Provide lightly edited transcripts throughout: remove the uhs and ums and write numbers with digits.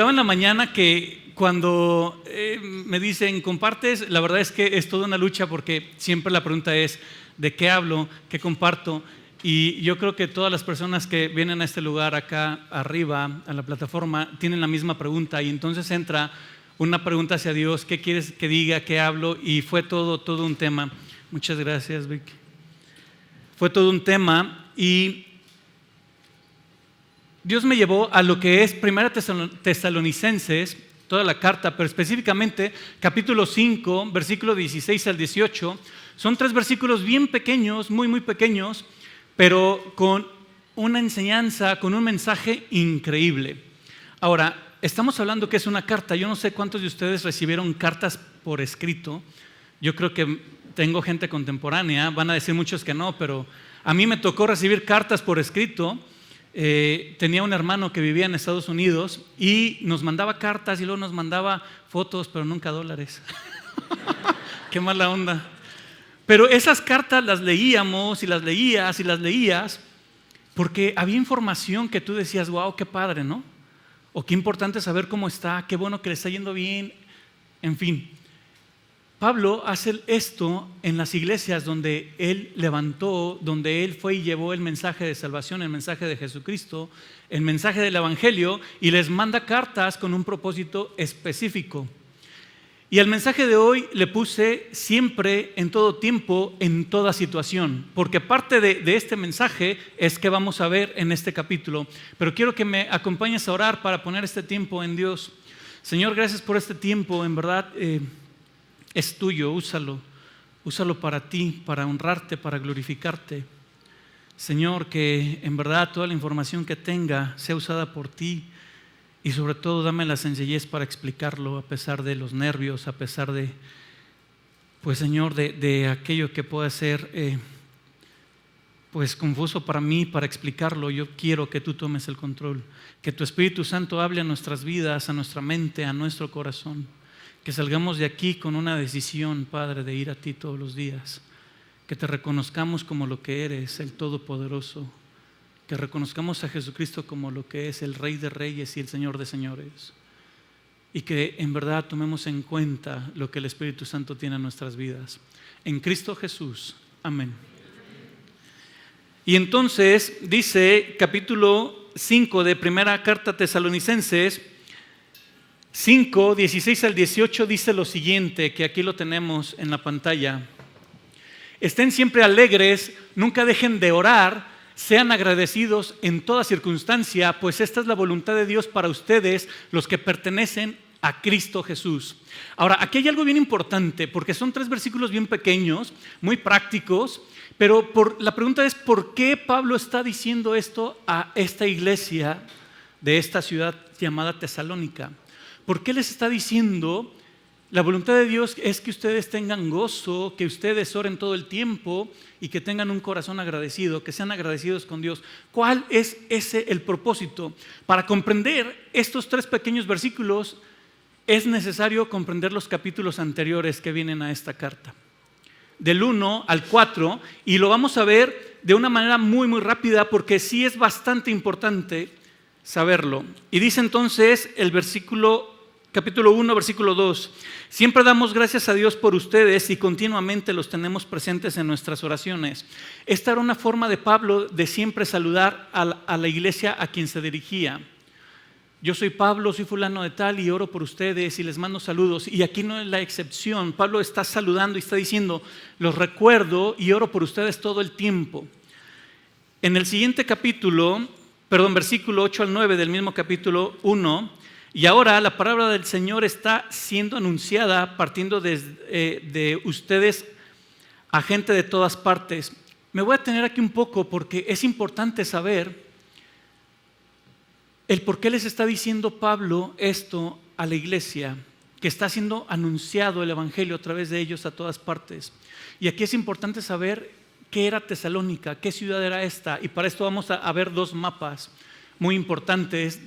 comentaba en la mañana que cuando me dicen compartes, la verdad es que es toda una lucha porque siempre la pregunta es ¿de qué hablo? ¿Qué comparto? Y yo creo que todas las personas que vienen a este lugar acá arriba, a la plataforma, tienen la misma pregunta y entonces entra una pregunta hacia Dios: ¿qué quieres que diga? ¿Qué hablo? Y fue todo un tema. Muchas gracias, Vicky. Fue todo un tema y Dios me llevó a lo que es Primera Tesalonicenses, toda la carta, pero específicamente capítulo 5, versículo 16 al 18. Son 3 versículos bien pequeños, muy pequeños, pero con una enseñanza, con un mensaje increíble. Ahora, estamos hablando que es una carta. Yo no sé cuántos de ustedes recibieron cartas por escrito. Yo creo que tengo gente contemporánea, van a decir muchos que no, pero a mí me tocó recibir cartas por escrito. Tenía un hermano que vivía en Estados Unidos y nos mandaba cartas y luego nos mandaba fotos, pero nunca dólares. Qué mala onda. Pero esas cartas las leíamos y las leías y las leías porque había información que tú decías, wow, qué padre, ¿no? O qué importante saber cómo está, qué bueno que le está yendo bien, en fin. Pablo hace esto en las iglesias donde él levantó, donde él fue y llevó el mensaje de salvación, el mensaje de Jesucristo, el mensaje del evangelio, y les manda cartas con un propósito específico. Y el mensaje de hoy le puse siempre, en todo tiempo, en toda situación, porque parte de este mensaje es que vamos a ver en este capítulo. Pero quiero que me acompañes a orar para poner este tiempo en Dios. Señor, gracias por este tiempo, en verdad es tuyo, úsalo para ti, para honrarte, para glorificarte. Señor, que en verdad toda la información que tenga sea usada por ti y sobre todo dame la sencillez para explicarlo a pesar de los nervios, a pesar de, pues Señor, de aquello que pueda ser pues confuso para mí, para explicarlo. Yo quiero que tú tomes el control, que tu Espíritu Santo hable a nuestras vidas, a nuestra mente, a nuestro corazón. Que salgamos de aquí con una decisión, Padre, de ir a ti todos los días. Que te reconozcamos como lo que eres, el Todopoderoso. Que reconozcamos a Jesucristo como lo que es el Rey de Reyes y el Señor de Señores. Y que en verdad tomemos en cuenta lo que el Espíritu Santo tiene en nuestras vidas. En Cristo Jesús. Amén. Y entonces dice capítulo 5 de primera carta Tesalonicenses 5, 16 al 18 dice lo siguiente, que aquí lo tenemos en la pantalla. Estén siempre alegres, nunca dejen de orar, sean agradecidos en toda circunstancia, pues esta es la voluntad de Dios para ustedes, los que pertenecen a Cristo Jesús. Ahora, aquí hay algo bien importante, porque son 3 versículos bien pequeños, muy prácticos, pero la pregunta es, ¿por qué Pablo está diciendo esto a esta iglesia de esta ciudad llamada Tesalónica? ¿Por qué les está diciendo? La voluntad de Dios es que ustedes tengan gozo, que ustedes oren todo el tiempo y que tengan un corazón agradecido, que sean agradecidos con Dios. ¿Cuál es el propósito? Para comprender estos 3 pequeños versículos es necesario comprender los capítulos anteriores que vienen a esta carta. Del 1 al 4, y lo vamos a ver de una manera muy rápida porque sí es bastante importante saberlo. Y dice entonces el capítulo 1, versículo 2. Siempre damos gracias a Dios por ustedes y continuamente los tenemos presentes en nuestras oraciones. Esta era una forma de Pablo de siempre saludar a la iglesia a quien se dirigía. Yo soy Pablo, soy fulano de tal y oro por ustedes y les mando saludos. Y aquí no es la excepción. Pablo está saludando y está diciendo, los recuerdo y oro por ustedes todo el tiempo. En el siguiente versículo 8 al 9 del mismo capítulo 1, y ahora la palabra del Señor está siendo anunciada partiendo de ustedes a gente de todas partes. Me voy a detener aquí un poco porque es importante saber el por qué les está diciendo Pablo esto a la iglesia, que está siendo anunciado el evangelio a través de ellos a todas partes. Y aquí es importante saber qué era Tesalónica, qué ciudad era esta, y para esto vamos a ver 2 mapas muy importantes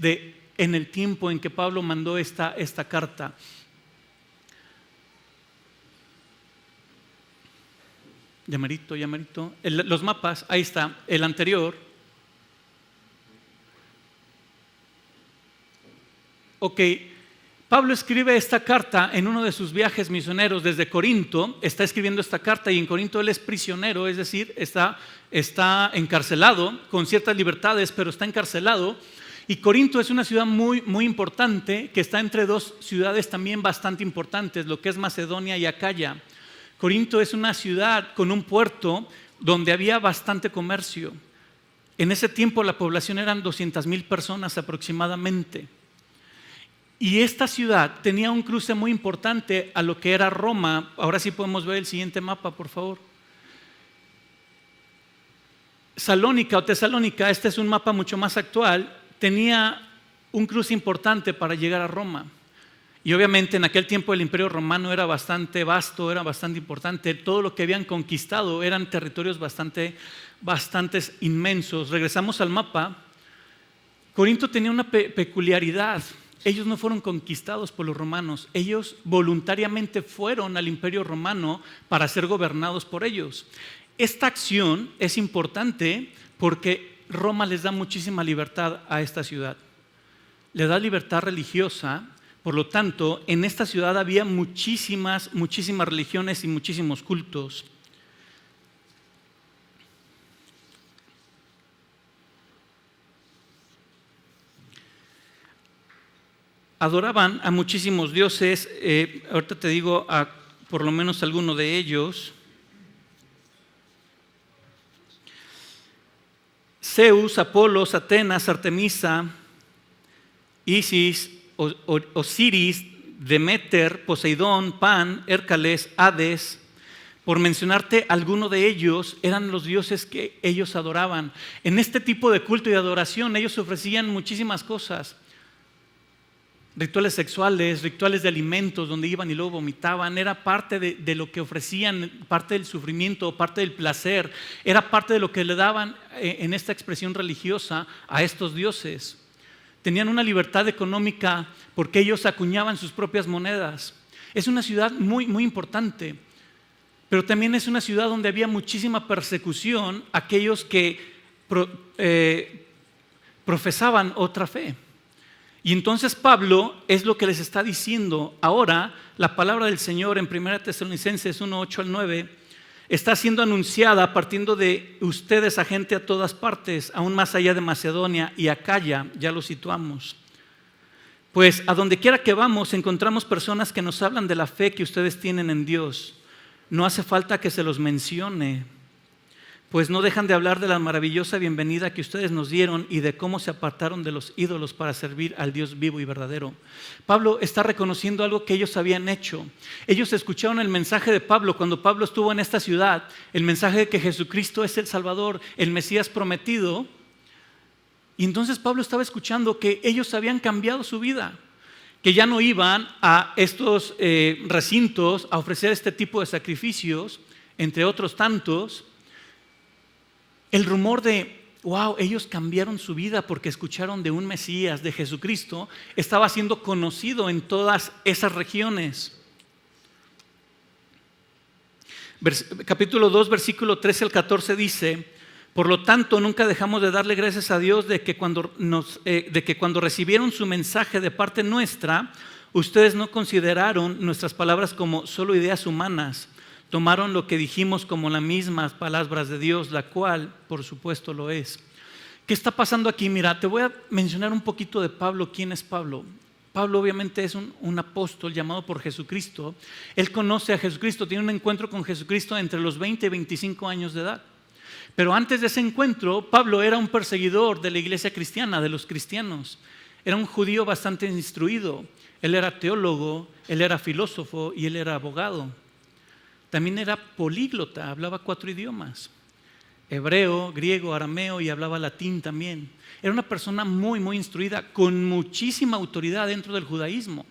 en el tiempo en que Pablo mandó esta carta. Ya merito. Los mapas, ahí está, el anterior. Ok, Pablo escribe esta carta en uno de sus viajes misioneros desde Corinto. Está escribiendo esta carta y en Corinto él es prisionero, es decir, está encarcelado con ciertas libertades, pero está encarcelado. Y Corinto es una ciudad muy, muy importante que está entre dos ciudades también bastante importantes, lo que es Macedonia y Acaya. Corinto es una ciudad con un puerto donde había bastante comercio. En ese tiempo la población eran 200,000 personas aproximadamente. Y esta ciudad tenía un cruce muy importante a lo que era Roma. Ahora sí podemos ver el siguiente mapa, por favor. Salónica o Tesalónica, este es un mapa mucho más actual, tenía un cruce importante para llegar a Roma. Y obviamente en aquel tiempo el Imperio Romano era bastante vasto, era bastante importante. Todo lo que habían conquistado eran territorios bastante inmensos. Regresamos al mapa. Corinto tenía una peculiaridad. Ellos no fueron conquistados por los romanos. Ellos voluntariamente fueron al Imperio Romano para ser gobernados por ellos. Esta acción es importante porque Roma les da muchísima libertad a esta ciudad. Le da libertad religiosa. Por lo tanto, en esta ciudad había muchísimas religiones y muchísimos cultos. Adoraban a muchísimos dioses. Ahorita te digo por lo menos alguno de ellos. Zeus, Apolos, Atenas, Artemisa, Isis, Osiris, Demeter, Poseidón, Pan, Hércules, Hades. Por mencionarte alguno de ellos, eran los dioses que ellos adoraban. En este tipo de culto y adoración ellos ofrecían muchísimas cosas. Rituales sexuales, rituales de alimentos donde iban y luego vomitaban. Era parte de lo que ofrecían, parte del sufrimiento, parte del placer. Era parte de lo que le daban en esta expresión religiosa a estos dioses. Tenían una libertad económica porque ellos acuñaban sus propias monedas. Es una ciudad muy, muy importante, pero también es una ciudad donde había muchísima persecución a aquellos que profesaban otra fe. Y entonces Pablo es lo que les está diciendo. Ahora la palabra del Señor en 1 Tesalonicenses 1:8-9 está siendo anunciada partiendo de ustedes a gente a todas partes, aún más allá de Macedonia y Acaya, ya lo situamos. Pues a donde quiera que vamos encontramos personas que nos hablan de la fe que ustedes tienen en Dios. No hace falta que se los mencione, pues no dejan de hablar de la maravillosa bienvenida que ustedes nos dieron y de cómo se apartaron de los ídolos para servir al Dios vivo y verdadero. Pablo está reconociendo algo que ellos habían hecho. Ellos escucharon el mensaje de Pablo cuando Pablo estuvo en esta ciudad, el mensaje de que Jesucristo es el Salvador, el Mesías prometido. Y entonces Pablo estaba escuchando que ellos habían cambiado su vida, que ya no iban a estos recintos a ofrecer este tipo de sacrificios, entre otros tantos. El rumor de, wow, ellos cambiaron su vida porque escucharon de un Mesías, de Jesucristo, estaba siendo conocido en todas esas regiones. Capítulo 2, versículo 13 al 14 dice: por lo tanto, nunca dejamos de darle gracias a Dios de que cuando recibieron su mensaje de parte nuestra, ustedes no consideraron nuestras palabras como solo ideas humanas. Tomaron lo que dijimos como las mismas palabras de Dios, la cual, por supuesto, lo es. ¿Qué está pasando aquí? Mira, te voy a mencionar un poquito de Pablo. ¿Quién es Pablo? Pablo obviamente es un apóstol llamado por Jesucristo. Él conoce a Jesucristo, tiene un encuentro con Jesucristo entre los 20 y 25 años de edad. Pero antes de ese encuentro, Pablo era un perseguidor de la iglesia cristiana, de los cristianos. Era un judío bastante instruido. Él era teólogo, él era filósofo y él era abogado. También era políglota, hablaba 4 idiomas: hebreo, griego, arameo, y hablaba latín también. Era una persona muy, muy instruida, con muchísima autoridad dentro del judaísmo.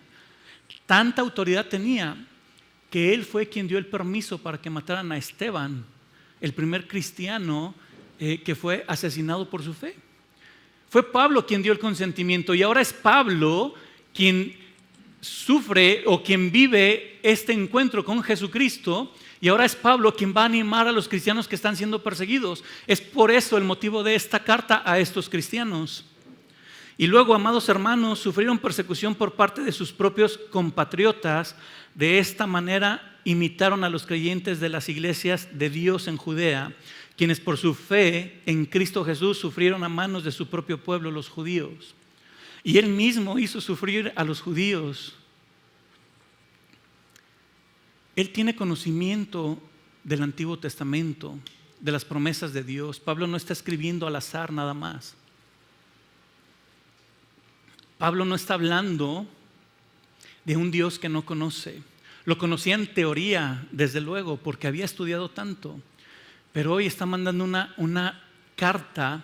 Tanta autoridad tenía que él fue quien dio el permiso para que mataran a Esteban, el primer cristiano que fue asesinado por su fe. Fue Pablo quien dio el consentimiento, y ahora es Pablo quien sufre o quien vive este encuentro con Jesucristo, y ahora es Pablo quien va a animar a los cristianos que están siendo perseguidos. Es por eso el motivo de esta carta a estos cristianos. Y luego, amados hermanos, sufrieron persecución por parte de sus propios compatriotas. De esta manera imitaron a los creyentes de las iglesias de Dios en Judea, quienes por su fe en Cristo Jesús sufrieron a manos de su propio pueblo, los judíos. Y Él mismo hizo sufrir a los judíos. Él tiene conocimiento del Antiguo Testamento, de las promesas de Dios. Pablo no está escribiendo al azar nada más. Pablo no está hablando de un Dios que no conoce. Lo conocía en teoría, desde luego, porque había estudiado tanto. Pero hoy está mandando una carta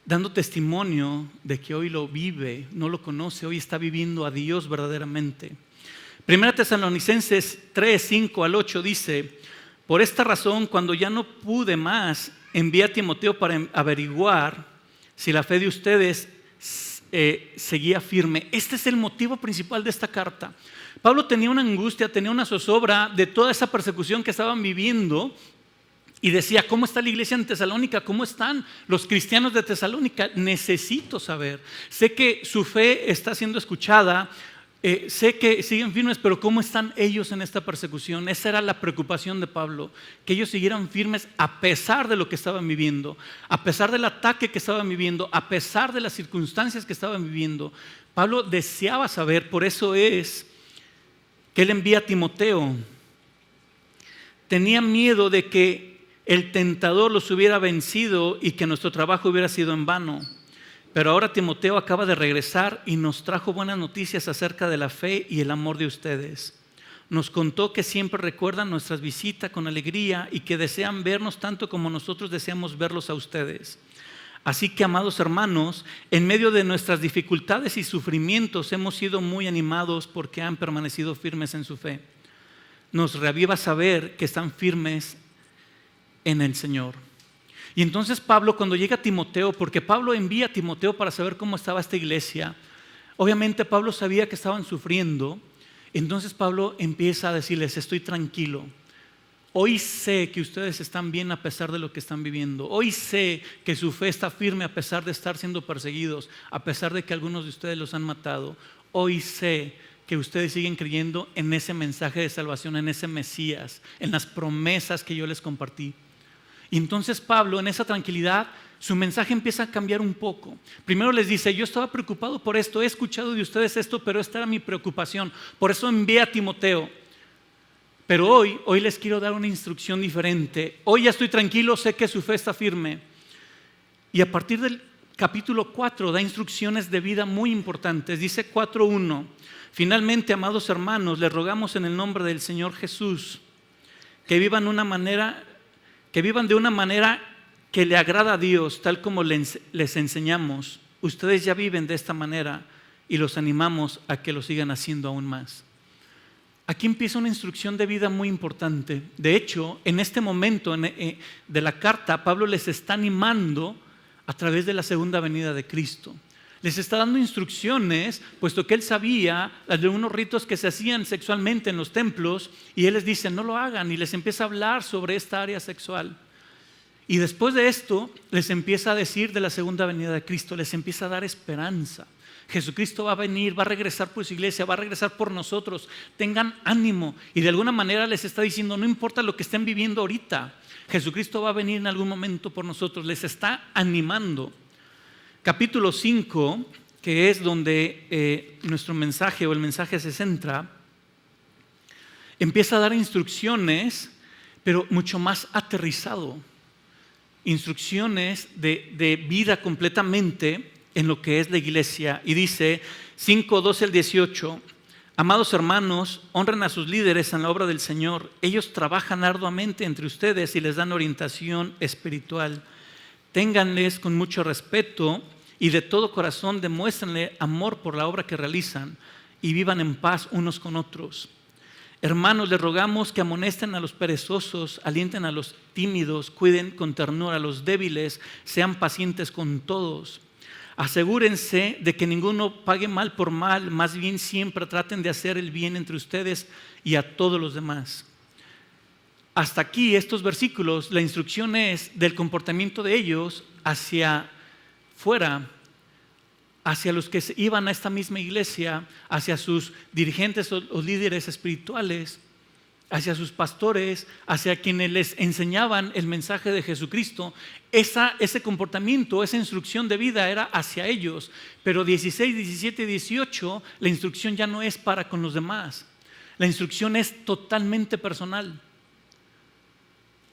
dando testimonio de que hoy lo vive, no lo conoce, hoy está viviendo a Dios verdaderamente. Primera Tesalonicenses 3, 5 al 8 dice: por esta razón, cuando ya no pude más, envié a Timoteo para averiguar si la fe de ustedes seguía firme. Este es el motivo principal de esta carta. Pablo tenía una angustia, tenía una zozobra de toda esa persecución que estaban viviendo y decía: ¿cómo está la iglesia en Tesalónica? ¿Cómo están los cristianos de Tesalónica? Necesito saber. Sé que su fe está siendo escuchada, sé que siguen firmes, pero ¿cómo están ellos en esta persecución? Esa era la preocupación de Pablo, que ellos siguieran firmes a pesar de lo que estaban viviendo, a pesar del ataque que estaban viviendo, a pesar de las circunstancias que estaban viviendo. Pablo deseaba saber, por eso es que él envía a Timoteo. Tenía miedo de que el tentador los hubiera vencido y que nuestro trabajo hubiera sido en vano. Pero ahora Timoteo acaba de regresar y nos trajo buenas noticias acerca de la fe y el amor de ustedes. Nos contó que siempre recuerdan nuestras visitas con alegría y que desean vernos tanto como nosotros deseamos verlos a ustedes. Así que, amados hermanos, en medio de nuestras dificultades y sufrimientos hemos sido muy animados porque han permanecido firmes en su fe. Nos reaviva saber que están firmes en el Señor. Y entonces Pablo, cuando llega a Timoteo, porque Pablo envía a Timoteo para saber cómo estaba esta iglesia, obviamente Pablo sabía que estaban sufriendo. Entonces Pablo empieza a decirles: estoy tranquilo. Hoy sé que ustedes están bien a pesar de lo que están viviendo. Hoy sé que su fe está firme a pesar de estar siendo perseguidos, a pesar de que algunos de ustedes los han matado. Hoy sé que ustedes siguen creyendo en ese mensaje de salvación, en ese Mesías, en las promesas que yo les compartí. Y entonces Pablo, en esa tranquilidad, su mensaje empieza a cambiar un poco. Primero les dice: yo estaba preocupado por esto, he escuchado de ustedes esto, pero esta era mi preocupación. Por eso envié a Timoteo. Pero hoy les quiero dar una instrucción diferente. Hoy ya estoy tranquilo, sé que su fe está firme. Y a partir del capítulo 4 da instrucciones de vida muy importantes. Dice 4:1: finalmente, amados hermanos, les rogamos en el nombre del Señor Jesús que vivan de una manera que le agrada a Dios, tal como les enseñamos. Ustedes ya viven de esta manera y los animamos a que lo sigan haciendo aún más. Aquí empieza una instrucción de vida muy importante. De hecho, en este momento de la carta, Pablo les está animando a través de la segunda venida de Cristo. Les está dando instrucciones, puesto que él sabía de unos ritos que se hacían sexualmente en los templos, y él les dice: no lo hagan, y les empieza a hablar sobre esta área sexual. Y después de esto les empieza a decir de la segunda venida de Cristo, les empieza a dar esperanza. Jesucristo va a venir, va a regresar por su iglesia, va a regresar por nosotros. Tengan ánimo. Y de alguna manera les está diciendo: no importa lo que estén viviendo ahorita, Jesucristo va a venir en algún momento por nosotros. Les está animando. Capítulo 5, que es donde nuestro mensaje o el mensaje se centra, empieza a dar instrucciones, pero mucho más aterrizado. Instrucciones de vida completamente en lo que es la iglesia. Y dice 5:12 al 18: amados hermanos, honren a sus líderes en la obra del Señor. Ellos trabajan arduamente entre ustedes y les dan orientación espiritual. Ténganles con mucho respeto y de todo corazón demuéstrenle amor por la obra que realizan y vivan en paz unos con otros. Hermanos, les rogamos que amonesten a los perezosos, alienten a los tímidos, cuiden con ternura a los débiles, sean pacientes con todos. Asegúrense de que ninguno pague mal por mal, más bien siempre traten de hacer el bien entre ustedes y a todos los demás. Hasta aquí estos versículos, la instrucción es del comportamiento de ellos hacia fuera, hacia los que iban a esta misma iglesia, hacia sus dirigentes o líderes espirituales, hacia sus pastores, hacia quienes les enseñaban el mensaje de Jesucristo. Ese comportamiento, esa instrucción de vida era hacia ellos. Pero 16, 17 y 18, la instrucción ya no es para con los demás. La instrucción es totalmente personal.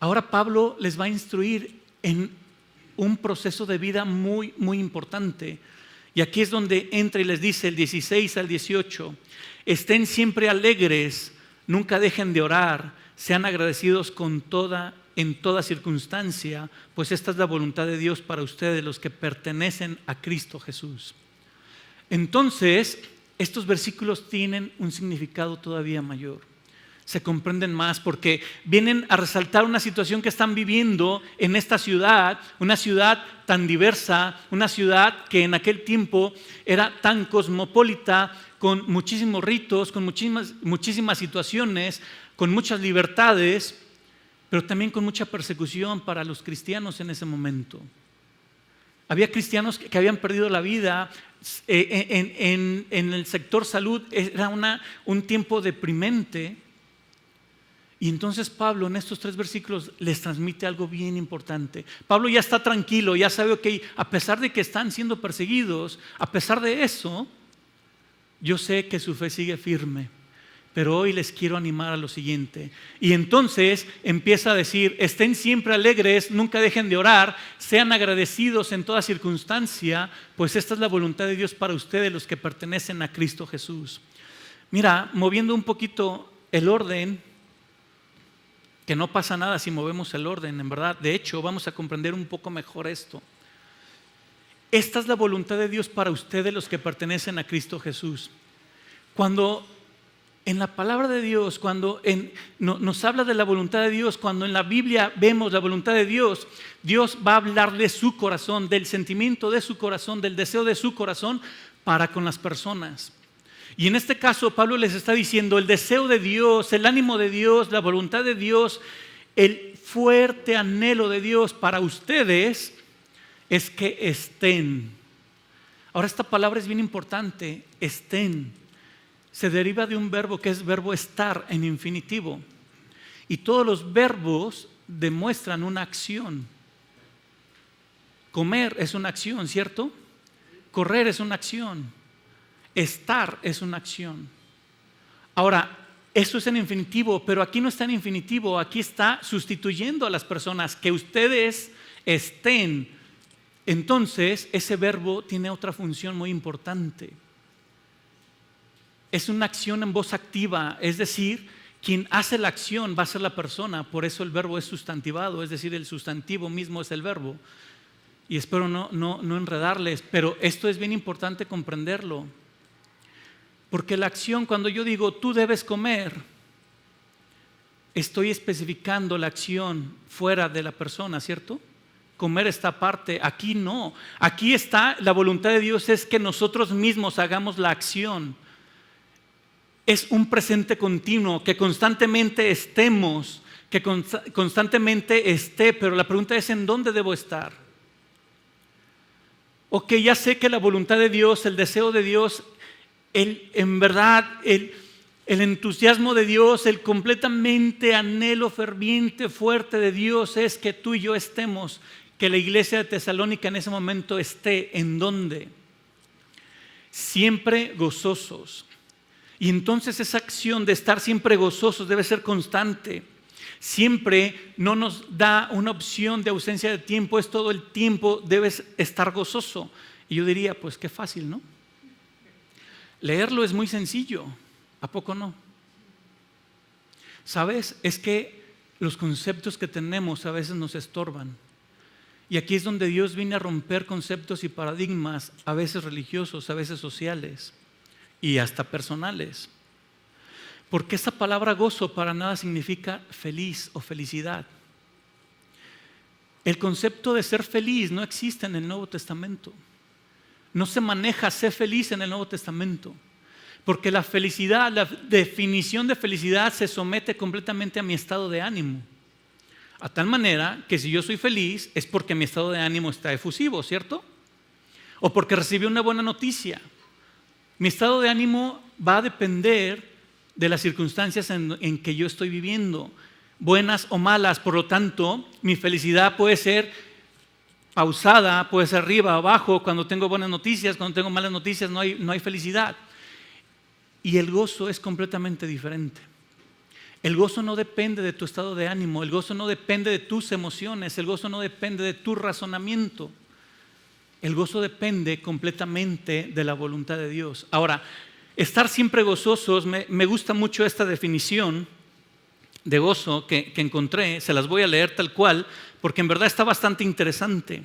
Ahora Pablo les va a instruir en un proceso de vida muy, muy importante. Y aquí es donde entra y les dice el 16 al 18, estén siempre alegres, nunca dejen de orar, sean agradecidos en toda circunstancia, pues esta es la voluntad de Dios para ustedes, los que pertenecen a Cristo Jesús. Entonces, estos versículos tienen un significado todavía mayor. Se comprenden más porque vienen a resaltar una situación que están viviendo en esta ciudad, una ciudad tan diversa, una ciudad que en aquel tiempo era tan cosmopolita, con muchísimos ritos, con muchísimas situaciones, con muchas libertades, pero también con mucha persecución para los cristianos en ese momento. Había cristianos que habían perdido la vida. En el sector salud era un tiempo deprimente. Y entonces Pablo en estos 3 versículos les transmite algo bien importante. Pablo ya está tranquilo, ya sabe que a pesar de que están siendo perseguidos, a pesar de eso, yo sé que su fe sigue firme. Pero hoy les quiero animar a lo siguiente. Y entonces empieza a decir, estén siempre alegres, nunca dejen de orar, sean agradecidos en toda circunstancia, pues esta es la voluntad de Dios para ustedes, los que pertenecen a Cristo Jesús. Mira, moviendo un poquito el orden, que no pasa nada si movemos el orden, en verdad. De hecho, vamos a comprender un poco mejor esto. Esta es la voluntad de Dios para ustedes, los que pertenecen a Cristo Jesús. Cuando en la palabra de Dios, cuando nos habla de la voluntad de Dios, cuando en la Biblia vemos la voluntad de Dios, Dios va a hablar de su corazón, del sentimiento de su corazón, del deseo de su corazón para con las personas. Y en este caso Pablo les está diciendo el deseo de Dios, el ánimo de Dios, la voluntad de Dios, el fuerte anhelo de Dios para ustedes es que estén. Ahora esta palabra es bien importante, estén. Se deriva de un verbo que es verbo estar en infinitivo. Y todos los verbos demuestran una acción. Comer es una acción, ¿cierto? Correr es una acción. Estar es una acción. Ahora, eso es en infinitivo, pero aquí no está en infinitivo, aquí está sustituyendo a las personas, que ustedes estén. Entonces, ese verbo tiene otra función muy importante. Es una acción en voz activa, es decir, quien hace la acción va a ser la persona, por eso el verbo es sustantivado, es decir, el sustantivo mismo es el verbo. Y espero no enredarles, pero esto es bien importante comprenderlo. Porque la acción, cuando yo digo tú debes comer, estoy especificando la acción fuera de la persona, ¿cierto? Comer está aparte, aquí no. Aquí está, la voluntad de Dios es que nosotros mismos hagamos la acción. Es un presente continuo, que constantemente estemos, que constantemente esté, pero la pregunta es ¿en dónde debo estar? Ok, ya sé que la voluntad de Dios, el deseo de Dios, en verdad, el entusiasmo de Dios, el completamente anhelo ferviente, fuerte de Dios es que tú y yo estemos, que la iglesia de Tesalónica en ese momento esté. ¿En dónde? Siempre gozosos. Y entonces esa acción de estar siempre gozosos debe ser constante. Siempre no nos da una opción de ausencia de tiempo, es todo el tiempo debes estar gozoso. Y yo diría, pues qué fácil, ¿no? Leerlo es muy sencillo, ¿a poco no? ¿Sabes? Es que los conceptos que tenemos a veces nos estorban. Y aquí es donde Dios viene a romper conceptos y paradigmas, a veces religiosos, a veces sociales y hasta personales. Porque esa palabra gozo para nada significa feliz o felicidad. El concepto de ser feliz no existe en el Nuevo Testamento. No se maneja ser feliz en el Nuevo Testamento. Porque la felicidad, la definición de felicidad se somete completamente a mi estado de ánimo. A tal manera que si yo soy feliz es porque mi estado de ánimo está efusivo, ¿cierto? o porque recibí una buena noticia. Mi estado de ánimo va a depender de las circunstancias en que yo estoy viviendo, buenas o malas. Por lo tanto, mi felicidad puede ser pausada, puede ser arriba, abajo. Cuando tengo buenas noticias, cuando tengo malas noticias, no hay felicidad. Y el gozo es completamente diferente. El gozo no depende de tu estado de ánimo, el gozo no depende de tus emociones, el gozo no depende de tu razonamiento. El gozo depende completamente de la voluntad de Dios. Ahora, estar siempre gozosos, me gusta mucho esta definición de gozo que encontré, se las voy a leer tal cual, porque en verdad está bastante interesante.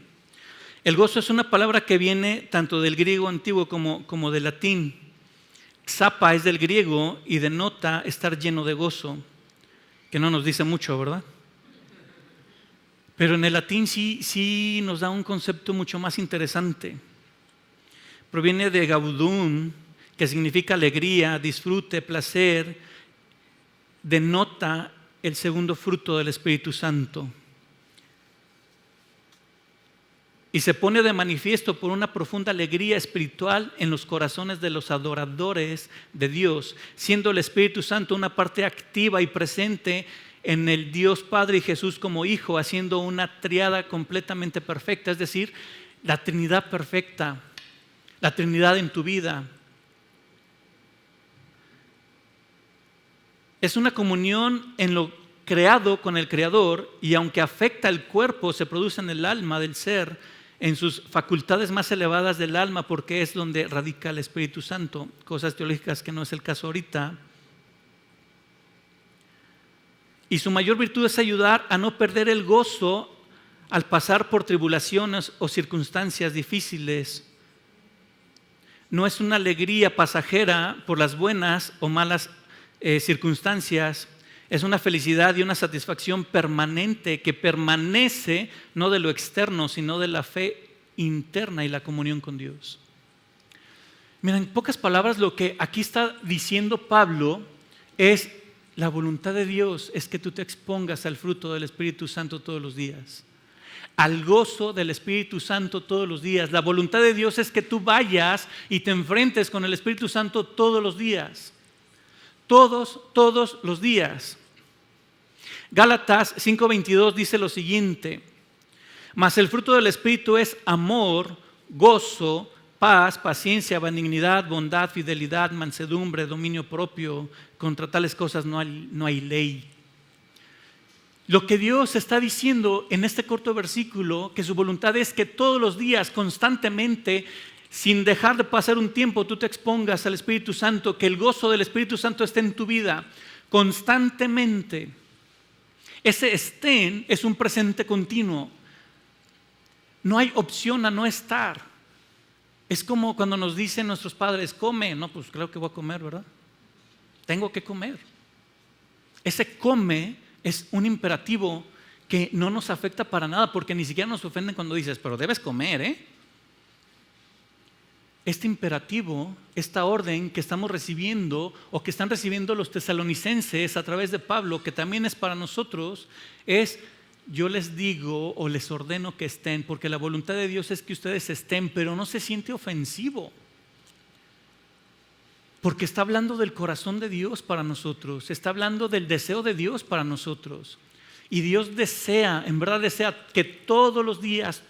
El gozo es una palabra que viene tanto del griego antiguo como del latín. Xapa es del griego y denota estar lleno de gozo, que no nos dice mucho, ¿verdad? Pero en el latín sí nos da un concepto mucho más interesante. Proviene de gaudum, que significa alegría, disfrute, placer. Denota el segundo fruto del Espíritu Santo. Y se pone de manifiesto por una profunda alegría espiritual en los corazones de los adoradores de Dios, siendo el Espíritu Santo una parte activa y presente en el Dios Padre y Jesús como Hijo, haciendo una tríada completamente perfecta, es decir, la Trinidad perfecta, la Trinidad en tu vida. Es una comunión en lo creado con el Creador, y aunque afecta el cuerpo, se produce en el alma del ser, en sus facultades más elevadas del alma, porque es donde radica el Espíritu Santo, cosas teológicas que no es el caso ahorita. Y su mayor virtud es ayudar a no perder el gozo al pasar por tribulaciones o circunstancias difíciles. No es una alegría pasajera por las buenas o malas circunstancias. Es una felicidad y una satisfacción permanente que permanece no de lo externo, sino de la fe interna y la comunión con Dios. Mira, en pocas palabras, lo que aquí está diciendo Pablo es: la voluntad de Dios es que tú te expongas al fruto del Espíritu Santo todos los días, al gozo del Espíritu Santo todos los días. La voluntad de Dios es que tú vayas y te enfrentes con el Espíritu Santo todos los días. Todos los días. Gálatas 5:22 dice lo siguiente: mas el fruto del Espíritu es amor, gozo, paz, paciencia, benignidad, bondad, fidelidad, mansedumbre, dominio propio. Contra tales cosas no hay ley. Lo que Dios está diciendo en este corto versículo, que su voluntad es que todos los días, constantemente, sin dejar de pasar un tiempo, tú te expongas al Espíritu Santo, que el gozo del Espíritu Santo esté en tu vida constantemente. Ese estén es un presente continuo. No hay opción a no estar. Es como cuando nos dicen nuestros padres: come. No, pues claro que voy a comer, ¿verdad? Tengo que comer. Ese come es un imperativo que no nos afecta para nada, porque ni siquiera nos ofenden cuando dices: pero debes comer, ¿eh? Este imperativo, esta orden que estamos recibiendo o que están recibiendo los tesalonicenses a través de Pablo, que también es para nosotros, es: yo les digo o les ordeno que estén, porque la voluntad de Dios es que ustedes estén. Pero no se siente ofensivo, porque está hablando del corazón de Dios para nosotros, está hablando del deseo de Dios para nosotros. Y Dios desea, en verdad desea, que todos los días,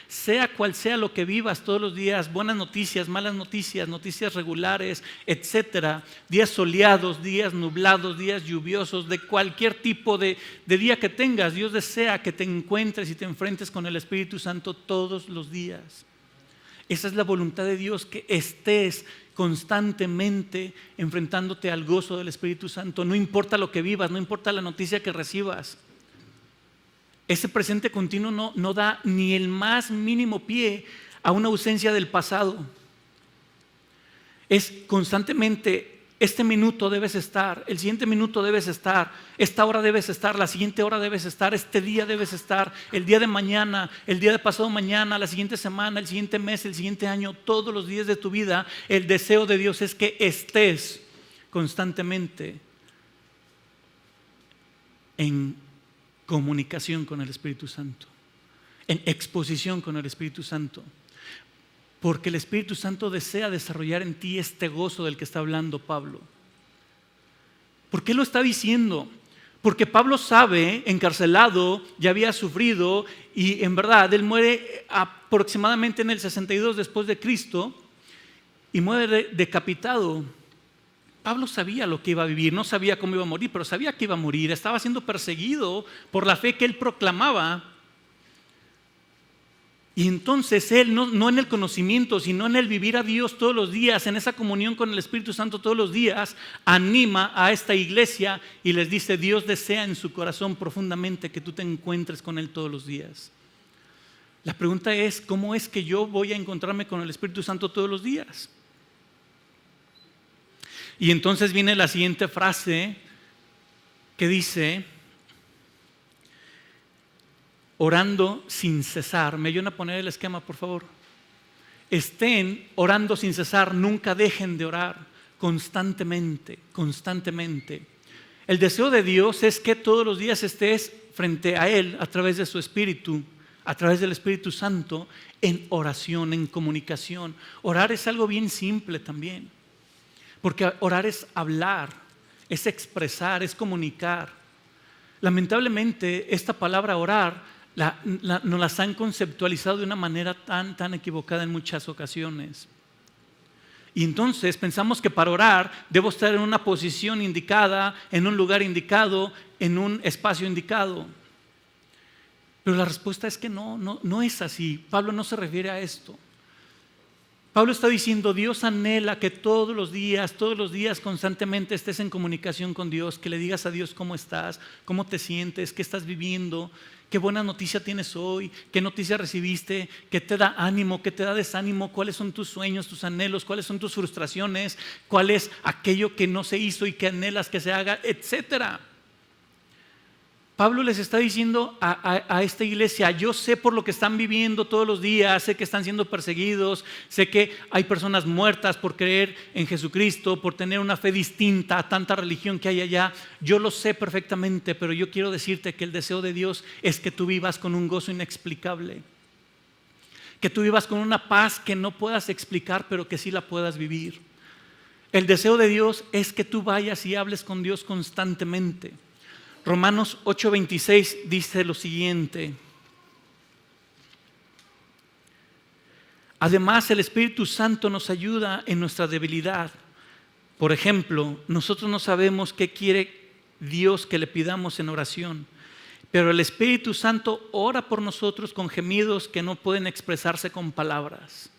sea cual sea lo que vivas todos los días, buenas noticias, malas noticias, noticias regulares, etcétera, días soleados, días nublados, días lluviosos, de cualquier tipo de día que tengas, Dios desea que te encuentres y te enfrentes con el Espíritu Santo todos los días. Esa es la voluntad de Dios, que estés constantemente enfrentándote al gozo del Espíritu Santo. No importa lo que vivas, no importa la noticia que recibas. Ese presente continuo no da ni el más mínimo pie a una ausencia del pasado. Es constantemente: este minuto debes estar, el siguiente minuto debes estar, esta hora debes estar, la siguiente hora debes estar, este día debes estar, el día de mañana, el día de pasado mañana, la siguiente semana, el siguiente mes, el siguiente año, todos los días de tu vida. El deseo de Dios es que estés constantemente en comunicación con el Espíritu Santo, en exposición con el Espíritu Santo. Porque el Espíritu Santo desea desarrollar en ti este gozo del que está hablando Pablo. ¿Por qué lo está diciendo? Porque Pablo sabe, encarcelado, ya había sufrido y en verdad él muere aproximadamente en el 62 después de Cristo y muere decapitado. Pablo sabía lo que iba a vivir, no sabía cómo iba a morir, pero sabía que iba a morir. Estaba siendo perseguido por la fe que él proclamaba. Y entonces él, no en el conocimiento, sino en el vivir a Dios todos los días, en esa comunión con el Espíritu Santo todos los días, anima a esta iglesia y les dice: Dios desea en su corazón profundamente que tú te encuentres con Él todos los días. La pregunta es: ¿cómo es que yo voy a encontrarme con el Espíritu Santo todos los días? Y entonces viene la siguiente frase que dice: orando sin cesar. ¿Me ayudan a poner el esquema, por favor? Estén orando sin cesar, nunca dejen de orar, constantemente, constantemente. El deseo de Dios es que todos los días estés frente a Él a través de su Espíritu, a través del Espíritu Santo, en oración, en comunicación. Orar es algo bien simple también, porque orar es hablar, es expresar, es comunicar. Lamentablemente, esta palabra orar nos las han conceptualizado de una manera tan equivocada en muchas ocasiones. Y entonces pensamos que para orar debo estar en una posición indicada, en un lugar indicado, en un espacio indicado. Pero la respuesta es que no es así. Pablo no se refiere a esto. Pablo está diciendo: Dios anhela que todos los días, constantemente estés en comunicación con Dios, que le digas a Dios cómo estás, cómo te sientes, qué estás viviendo, qué buena noticia tienes hoy, qué noticia recibiste, qué te da ánimo, qué te da desánimo, cuáles son tus sueños, tus anhelos, cuáles son tus frustraciones, cuál es aquello que no se hizo y que anhelas que se haga, etcétera. Pablo les está diciendo a esta iglesia: yo sé por lo que están viviendo todos los días, sé que están siendo perseguidos, sé que hay personas muertas por creer en Jesucristo, por tener una fe distinta a tanta religión que hay allá. Yo lo sé perfectamente, pero yo quiero decirte que el deseo de Dios es que tú vivas con un gozo inexplicable, que tú vivas con una paz que no puedas explicar, pero que sí la puedas vivir. El deseo de Dios es que tú vayas y hables con Dios constantemente. Romanos 8:26 dice lo siguiente: además, el Espíritu Santo nos ayuda en nuestra debilidad. Por ejemplo, nosotros no sabemos qué quiere Dios que le pidamos en oración, pero el Espíritu Santo ora por nosotros con gemidos que no pueden expresarse con palabras.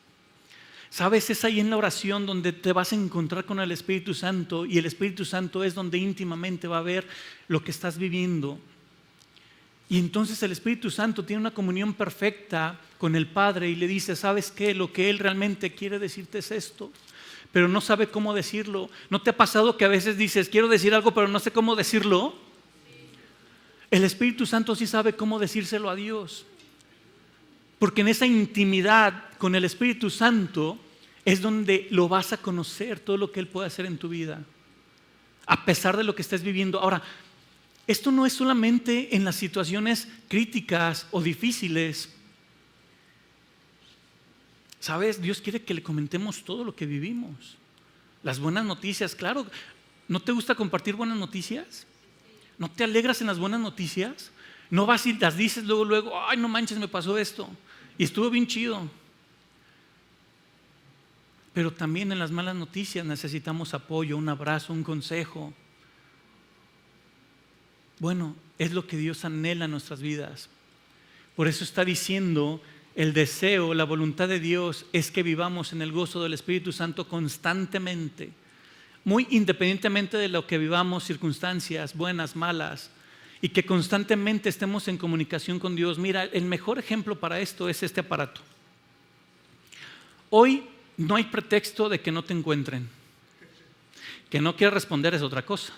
¿Sabes? Es ahí en la oración donde te vas a encontrar con el Espíritu Santo, y el Espíritu Santo es donde íntimamente va a ver lo que estás viviendo. Y entonces el Espíritu Santo tiene una comunión perfecta con el Padre y le dice: ¿sabes qué? Lo que Él realmente quiere decirte es esto, pero no sabe cómo decirlo. ¿No te ha pasado que a veces dices: quiero decir algo pero no sé cómo decirlo? El Espíritu Santo sí sabe cómo decírselo a Dios, porque en esa intimidad con el Espíritu Santo es donde lo vas a conocer, todo lo que Él puede hacer en tu vida, a pesar de lo que estés viviendo. Ahora, esto no es solamente en las situaciones críticas o difíciles. ¿Sabes? Dios quiere que le comentemos todo lo que vivimos. Las buenas noticias, claro. ¿No te gusta compartir buenas noticias? ¿No te alegras en las buenas noticias? ¿No vas y las dices luego: ay, no manches, me pasó esto y estuvo bien chido? Pero también en las malas noticias necesitamos apoyo, un abrazo, un consejo. Bueno, es lo que Dios anhela en nuestras vidas. Por eso está diciendo: el deseo, la voluntad de Dios es que vivamos en el gozo del Espíritu Santo constantemente, muy independientemente de lo que vivamos, circunstancias buenas, malas, y que constantemente estemos en comunicación con Dios. Mira, el mejor ejemplo para esto es este aparato. Hoy no hay pretexto de que no te encuentren. Que no quieras responder es otra cosa,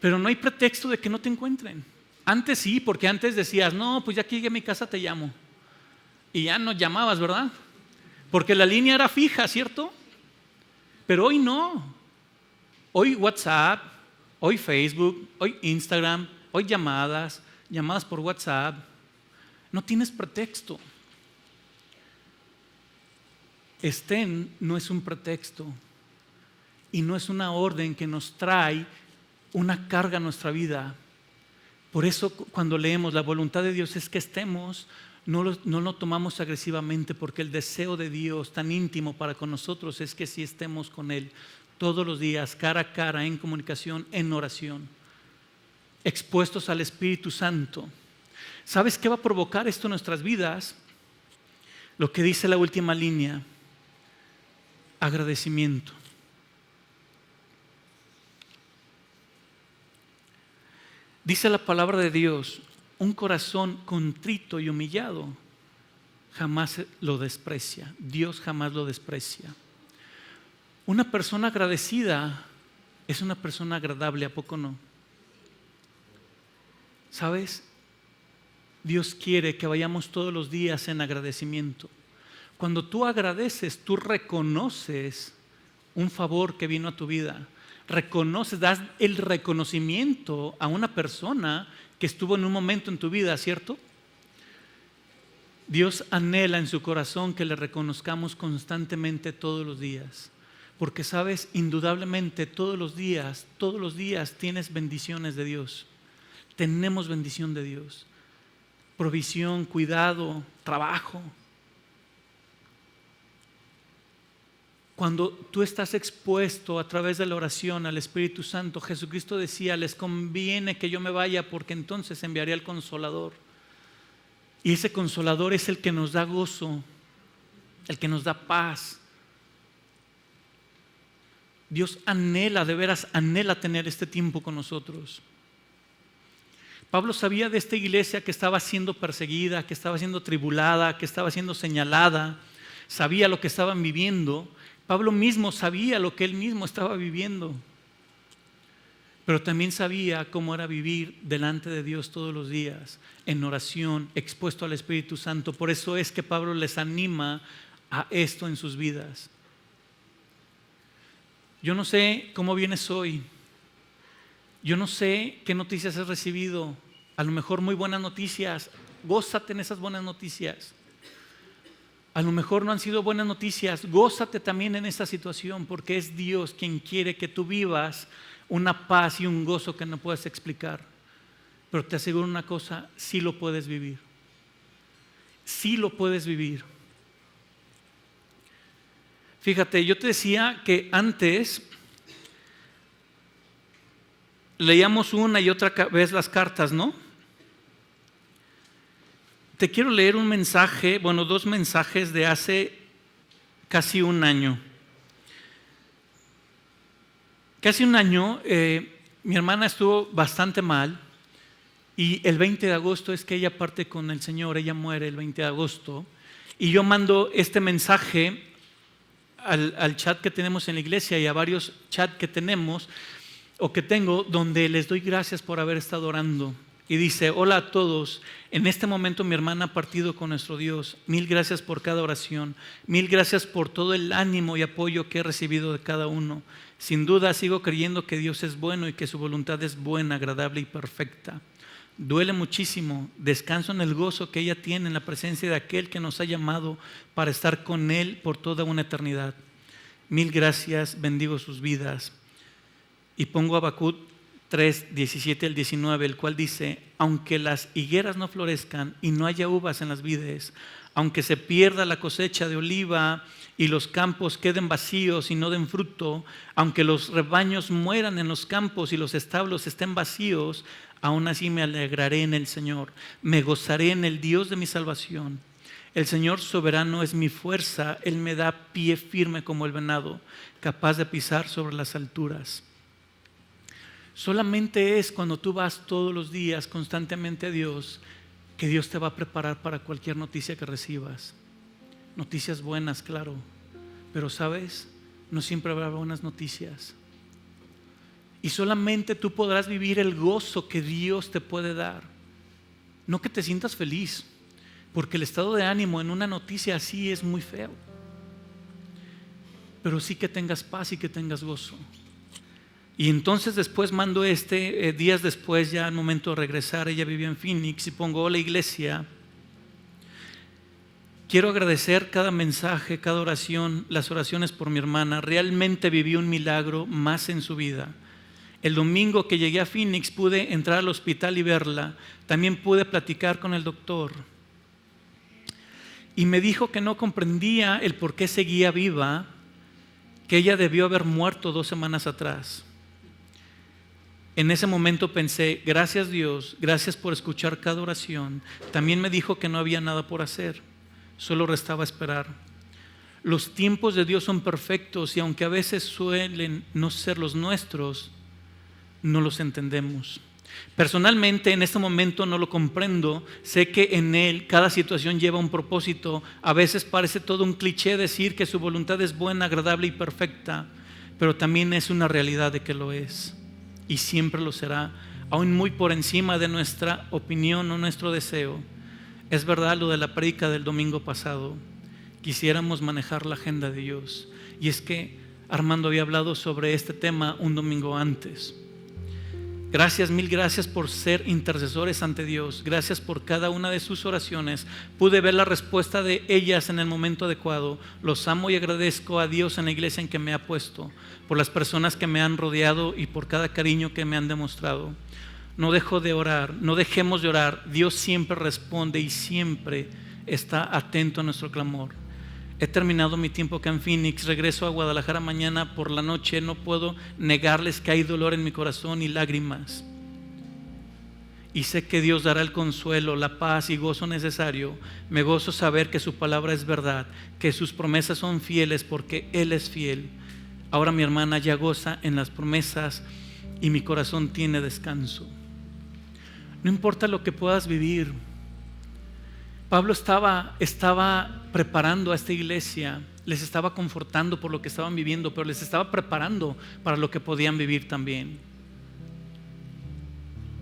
pero no hay pretexto de que no te encuentren. Antes sí, porque antes decías: no, pues ya que llegué a mi casa te llamo, y ya no llamabas, ¿verdad? Porque la línea era fija, ¿cierto? Pero hoy no. Hoy WhatsApp, hoy Facebook, hoy Instagram, hoy llamadas por WhatsApp. No tienes pretexto. estén no es un pretexto y no es una orden que nos trae una carga a nuestra vida. Por eso cuando leemos la voluntad de Dios es que estemos, no lo tomamos agresivamente, porque el deseo de Dios tan íntimo para con nosotros es que sí estemos con Él todos los días, cara a cara, en comunicación, en oración, expuestos al Espíritu Santo. ¿Sabes qué va a provocar esto en nuestras vidas? Lo que dice la última línea: agradecimiento. Dice la palabra de Dios: un corazón contrito y humillado jamás lo desprecia. Dios jamás lo desprecia. Una persona agradecida es una persona agradable, ¿a poco no? ¿Sabes? Dios quiere que vayamos todos los días en agradecimiento. Cuando tú agradeces, tú reconoces un favor que vino a tu vida. Reconoces, das el reconocimiento a una persona que estuvo en un momento en tu vida, ¿cierto? Dios anhela en su corazón que le reconozcamos constantemente todos los días. Porque sabes, indudablemente todos los días tienes bendiciones de Dios. Tenemos bendición de Dios. Provisión, cuidado, trabajo. Cuando tú estás expuesto a través de la oración al Espíritu Santo, Jesucristo decía: les conviene que yo me vaya, porque entonces enviaré al Consolador. Y ese Consolador es el que nos da gozo, el que nos da paz. Dios anhela, de veras anhela tener este tiempo con nosotros. Pablo sabía de esta iglesia que estaba siendo perseguida, que estaba siendo tribulada, que estaba siendo señalada. Sabía lo que estaban viviendo. Pablo mismo sabía lo que él mismo estaba viviendo. Pero también sabía cómo era vivir delante de Dios todos los días, en oración, expuesto al Espíritu Santo. Por eso es que Pablo les anima a esto en sus vidas. Yo no sé cómo vienes hoy. Yo no sé qué noticias has recibido. A lo mejor muy buenas noticias. Gózate en esas buenas noticias. A lo mejor no han sido buenas noticias. Gózate también en esta situación, porque es Dios quien quiere que tú vivas una paz y un gozo que no puedes explicar. Pero te aseguro una cosa: sí lo puedes vivir. Sí lo puedes vivir. Fíjate, yo te decía que antes leíamos una y otra vez las cartas, ¿no? Te quiero leer un mensaje, dos mensajes de hace casi un año. Casi un año, mi hermana estuvo bastante mal y el 20 de agosto es que ella parte con el Señor. Ella muere el 20 de agosto y yo mando este mensaje al chat que tenemos en la iglesia y a varios chats que tenemos o que tengo, donde les doy gracias por haber estado orando. Y dice: hola a todos, en este momento mi hermana ha partido con nuestro Dios. Mil gracias por cada oración, mil gracias por todo el ánimo y apoyo que he recibido de cada uno. Sin duda sigo creyendo que Dios es bueno y que su voluntad es buena, agradable y perfecta. Duele muchísimo, descanso en el gozo que ella tiene en la presencia de aquel que nos ha llamado para estar con Él por toda una eternidad. Mil gracias, bendigo sus vidas. Y pongo Habacuc 3, 17 al 19, el cual dice: aunque las higueras no florezcan y no haya uvas en las vides, aunque se pierda la cosecha de oliva y los campos queden vacíos y no den fruto, aunque los rebaños mueran en los campos y los establos estén vacíos, aún así me alegraré en el Señor, me gozaré en el Dios de mi salvación. El Señor soberano es mi fuerza, Él me da pie firme como el venado, capaz de pisar sobre las alturas. Solamente es cuando tú vas todos los días constantemente a Dios que Dios te va a preparar para cualquier noticia que recibas. Noticias buenas, claro, pero sabes, no siempre habrá buenas noticias. Y solamente tú podrás vivir el gozo que Dios te puede dar. No que te sientas feliz, porque el estado de ánimo en una noticia así es muy feo. Pero sí que tengas paz y que tengas gozo. Y entonces después mando días después, ya al momento de regresar, ella vivía en Phoenix, y pongo: hola iglesia. Quiero agradecer cada mensaje, cada oración, las oraciones por mi hermana. Realmente viví un milagro más en su vida. El domingo que llegué a Phoenix pude entrar al hospital y verla. También pude platicar con el doctor. Y me dijo que no comprendía el por qué seguía viva, que ella debió haber muerto 2 semanas atrás. En ese momento pensé, gracias Dios, gracias por escuchar cada oración. También me dijo que no había nada por hacer, solo restaba esperar. Los tiempos de Dios son perfectos y aunque a veces suelen no ser los nuestros, no los entendemos. Personalmente en este momento no lo comprendo. Sé que en Él cada situación lleva un propósito. A veces parece todo un cliché decir que su voluntad es buena, agradable y perfecta, pero también es una realidad de que lo es y siempre lo será, aún muy por encima de nuestra opinión o nuestro deseo. Es verdad lo de la prédica del domingo pasado. Quisiéramos manejar la agenda de Dios, y es que Armando había hablado sobre este tema un domingo antes. Gracias, mil gracias por ser intercesores ante Dios. Gracias por cada una de sus oraciones. Pude ver la respuesta de ellas en el momento adecuado. Los amo y agradezco a Dios en la iglesia en que me ha puesto, por las personas que me han rodeado y por cada cariño que me han demostrado. No dejo de orar, no dejemos de orar. Dios siempre responde y siempre está atento a nuestro clamor. He terminado mi tiempo acá en Phoenix, regreso a Guadalajara mañana por la noche. No puedo negarles que hay dolor en mi corazón y lágrimas. Y sé que Dios dará el consuelo, la paz y gozo necesario. Me gozo saber que su palabra es verdad, que sus promesas son fieles porque Él es fiel. Ahora mi hermana ya goza en las promesas y mi corazón tiene descanso. No importa lo que puedas vivir. Pablo estaba preparando a esta iglesia, les estaba confortando por lo que estaban viviendo, pero les estaba preparando para lo que podían vivir también.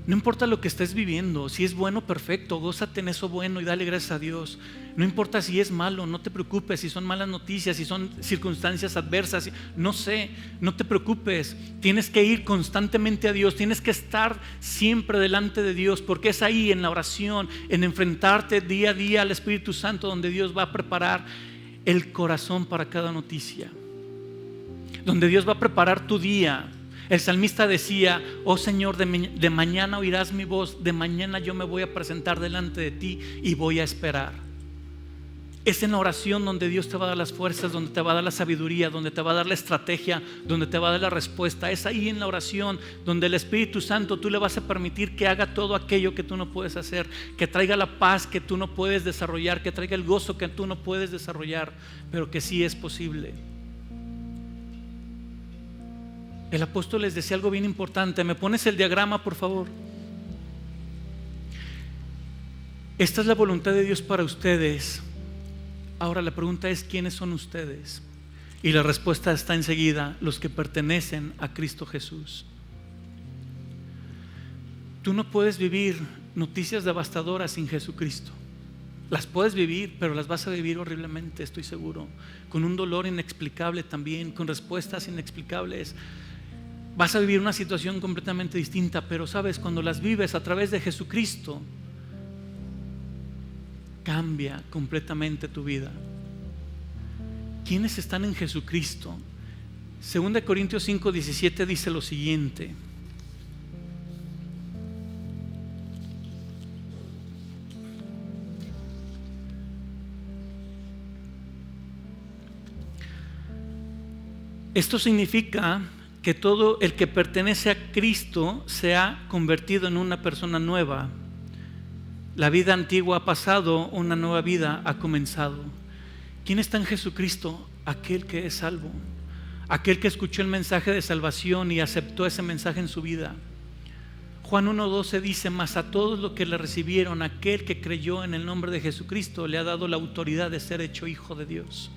No importa lo que estés viviendo, si es bueno, perfecto, gózate en eso bueno y dale gracias a Dios. No importa si es malo, no te preocupes, si son malas noticias, si son circunstancias adversas, no sé, no te preocupes. Tienes que ir constantemente a Dios, tienes que estar siempre delante de Dios, porque es ahí en la oración, en enfrentarte día a día al Espíritu Santo, donde Dios va a preparar el corazón para cada noticia, donde Dios va a preparar tu día. El salmista decía: oh Señor, de mañana oirás mi voz, de mañana yo me voy a presentar delante de ti y voy a esperar. Es en la oración donde Dios te va a dar las fuerzas, donde te va a dar la sabiduría, donde te va a dar la estrategia, donde te va a dar la respuesta. Es ahí en la oración donde el Espíritu Santo tú le vas a permitir que haga todo aquello que tú no puedes hacer, que traiga la paz que tú no puedes desarrollar, que traiga el gozo que tú no puedes desarrollar, pero que sí es posible. El apóstol les decía algo bien importante. ¿Me pones el diagrama, por favor? Esta es la voluntad de Dios para ustedes. Ahora la pregunta es: ¿quiénes son ustedes? Y la respuesta está enseguida: los que pertenecen a Cristo Jesús. Tú no puedes vivir noticias devastadoras sin Jesucristo. Las puedes vivir, pero las vas a vivir horriblemente, estoy seguro, con un dolor inexplicable también, con respuestas inexplicables. Vas a vivir una situación completamente distinta, pero sabes, cuando las vives a través de Jesucristo, cambia completamente tu vida. ¿Quiénes están en Jesucristo? 2 Corintios 5:17 dice lo siguiente: esto significa que todo el que pertenece a Cristo se ha convertido en una persona nueva. La vida antigua ha pasado, una nueva vida ha comenzado. ¿Quién está en Jesucristo? Aquel que es salvo, aquel que escuchó el mensaje de salvación y aceptó ese mensaje en su vida. Juan 1:12 dice: mas a todos los que le recibieron, aquel que creyó en el nombre de Jesucristo, le ha dado la autoridad de ser hecho hijo de Dios.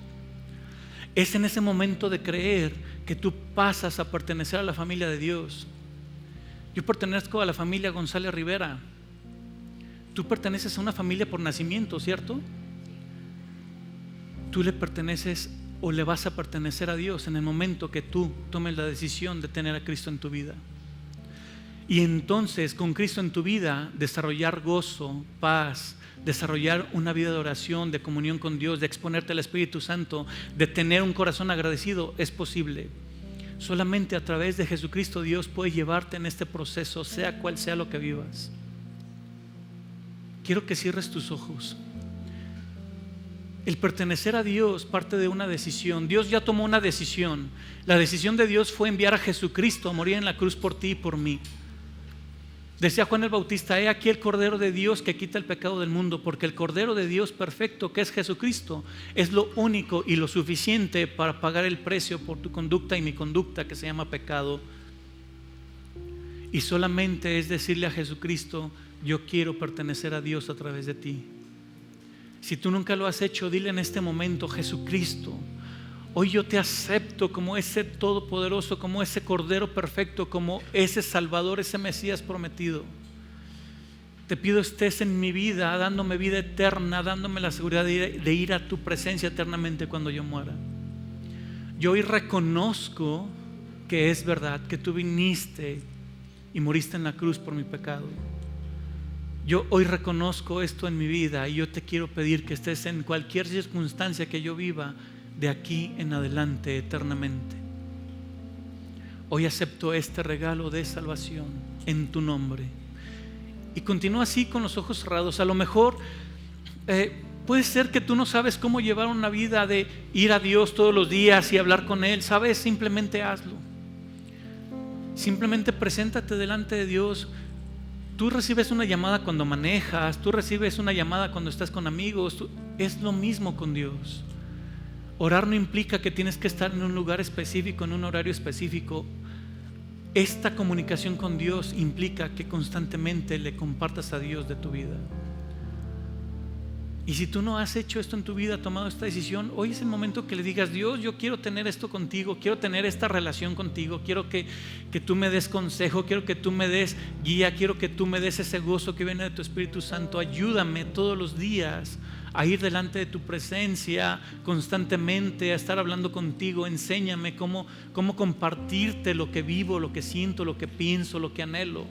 Es en ese momento de creer que tú pasas a pertenecer a la familia de Dios. Yo pertenezco a la familia González Rivera. Tú perteneces a una familia por nacimiento, ¿cierto? Tú le perteneces o le vas a pertenecer a Dios en el momento que tú tomes la decisión de tener a Cristo en tu vida. Y entonces con Cristo en tu vida desarrollar gozo, paz, desarrollar una vida de oración, de comunión con Dios, de exponerte al Espíritu Santo, de tener un corazón agradecido, es posible. Solamente a través de Jesucristo Dios puede llevarte en este proceso, sea cual sea lo que vivas. Quiero que cierres tus ojos. El pertenecer a Dios parte de una decisión. Dios ya tomó una decisión. La decisión de Dios fue enviar a Jesucristo a morir en la cruz por ti y por mí. Decía Juan el Bautista: he aquí el Cordero de Dios que quita el pecado del mundo, porque el Cordero de Dios perfecto, que es Jesucristo, es lo único y lo suficiente para pagar el precio por tu conducta y mi conducta, que se llama pecado. Y solamente es decirle a Jesucristo: yo quiero pertenecer a Dios a través de ti. Si tú nunca lo has hecho, dile en este momento: Jesucristo, hoy yo te acepto como ese todopoderoso, como ese Cordero perfecto, como ese Salvador, ese Mesías prometido. Te pido estés en mi vida, dándome vida eterna, dándome la seguridad de ir a tu presencia eternamente cuando yo muera. Yo hoy reconozco que es verdad, que tú viniste y moriste en la cruz por mi pecado. Yo hoy reconozco esto en mi vida y yo te quiero pedir que estés en cualquier circunstancia que yo viva de aquí en adelante eternamente. Hoy acepto este regalo de salvación en tu nombre. Y continúa así con los ojos cerrados. A lo mejor puede ser que tú no sabes cómo llevar una vida de ir a Dios todos los días y hablar con Él. ¿Sabes? Simplemente hazlo. Simplemente preséntate delante de Dios. Tú recibes una llamada cuando manejas, tú recibes una llamada cuando estás con amigos. Es lo mismo con Dios. Orar no implica que tienes que estar en un lugar específico, en un horario específico. Esta comunicación con Dios implica que constantemente le compartas a Dios de tu vida. Y si tú no has hecho esto en tu vida, tomado esta decisión, hoy es el momento que le digas: Dios, yo quiero tener esto contigo, quiero tener esta relación contigo, quiero que tú me des consejo, quiero que tú me des guía, quiero que tú me des ese gozo que viene de tu Espíritu Santo. Ayúdame todos los días a ir delante de tu presencia constantemente, a estar hablando contigo. Enséñame cómo compartirte lo que vivo, lo que siento, lo que pienso, lo que anhelo.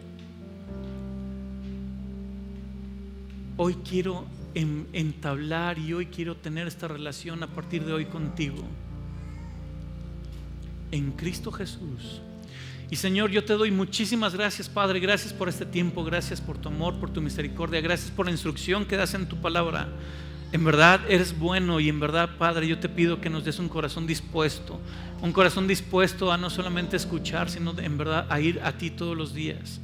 Hoy quiero entablar y hoy quiero tener esta relación a partir de hoy contigo, en Cristo Jesús. Y Señor, yo te doy muchísimas gracias, Padre. Gracias por este tiempo, gracias por tu amor, por tu misericordia, gracias por la instrucción que das en tu palabra. En verdad eres bueno y en verdad, Padre, yo te pido que nos des un corazón dispuesto a no solamente escuchar, sino en verdad a ir a ti todos los días.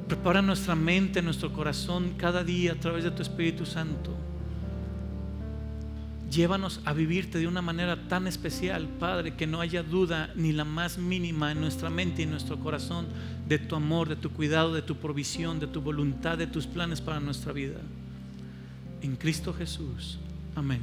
Prepara nuestra mente, nuestro corazón cada día a través de tu Espíritu Santo. Llévanos a vivirte de una manera tan especial, Padre, que no haya duda ni la más mínima en nuestra mente y en nuestro corazón de tu amor, de tu cuidado, de tu provisión, de tu voluntad, de tus planes para nuestra vida. En Cristo Jesús. Amén.